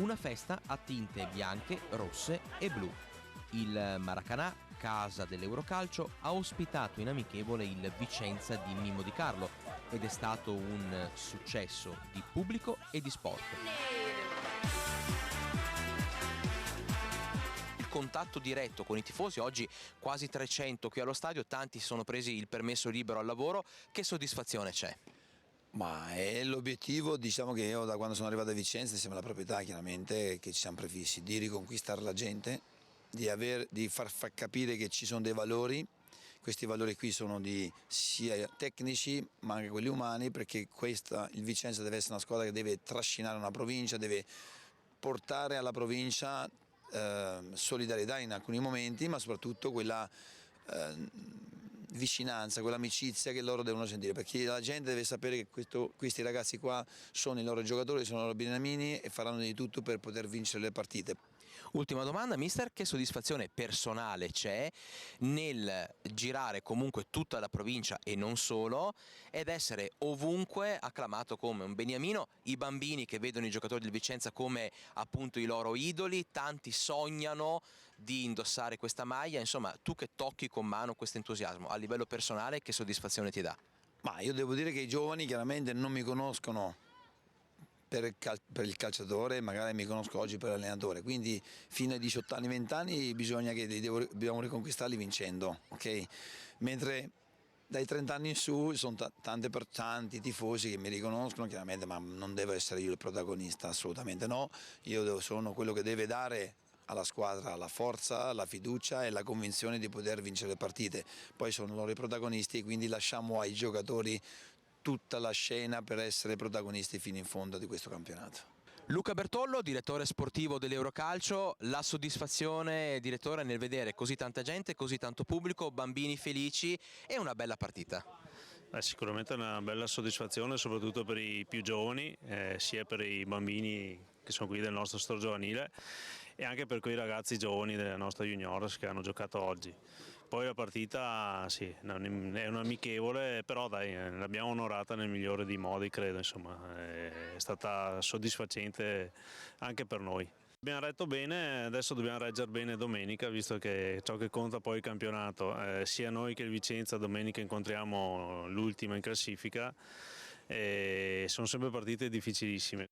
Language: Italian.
Una festa a tinte bianche, rosse e blu. Il Maracanã, casa dell'Eurocalcio, ha ospitato in amichevole il Vicenza di Mimmo Di Carlo ed è stato un successo di pubblico e di sport. Il contatto diretto con i tifosi, oggi quasi 300 qui allo stadio, tanti si sono presi il permesso libero al lavoro. Che soddisfazione c'è? Ma è l'obiettivo, diciamo che io da quando sono arrivato a Vicenza, insieme alla proprietà chiaramente, che ci siamo prefissi, di riconquistare la gente, di far capire che ci sono dei valori. Questi valori qui sono sia tecnici ma anche quelli umani, perché il Vicenza deve essere una squadra che deve trascinare una provincia, deve portare alla provincia solidarietà in alcuni momenti, ma soprattutto quella vicinanza, quell'amicizia che loro devono sentire, perché la gente deve sapere che questi ragazzi qua sono i loro giocatori, sono i loro beniamini e faranno di tutto per poter vincere le partite. Ultima domanda, mister, che soddisfazione personale c'è nel girare comunque tutta la provincia e non solo ed essere ovunque acclamato come un beniamino, i bambini che vedono i giocatori del Vicenza come appunto i loro idoli, tanti sognano di indossare questa maglia, insomma tu che tocchi con mano questo entusiasmo, a livello personale che soddisfazione ti dà? Ma io devo dire che i giovani chiaramente non mi conoscono per il calciatore, magari mi conosco oggi per l'allenatore, quindi fino ai 18 anni, 20 anni dobbiamo riconquistarli vincendo, ok? Mentre dai 30 anni in su sono tanti tifosi che mi riconoscono chiaramente, ma non devo essere io il protagonista, assolutamente no, io sono quello che deve dare alla squadra la forza, la fiducia e la convinzione di poter vincere le partite, poi sono loro i protagonisti, quindi lasciamo ai giocatori tutta la scena per essere protagonisti fino in fondo di questo campionato. Luca Bertollo, direttore sportivo dell'Eurocalcio, la soddisfazione, direttore, nel vedere così tanta gente, così tanto pubblico, bambini felici e una bella partita. Sicuramente è una bella soddisfazione, soprattutto per i più giovani, sia per i bambini che sono qui del nostro store giovanile e anche per quei ragazzi giovani della nostra juniores che hanno giocato oggi. Poi la partita sì, è un amichevole, però dai, l'abbiamo onorata nel migliore dei modi, credo, insomma, è stata soddisfacente anche per noi. Abbiamo retto bene, adesso dobbiamo reggere bene domenica, visto che ciò che conta poi il campionato, sia noi che il Vicenza domenica incontriamo l'ultima in classifica e sono sempre partite difficilissime.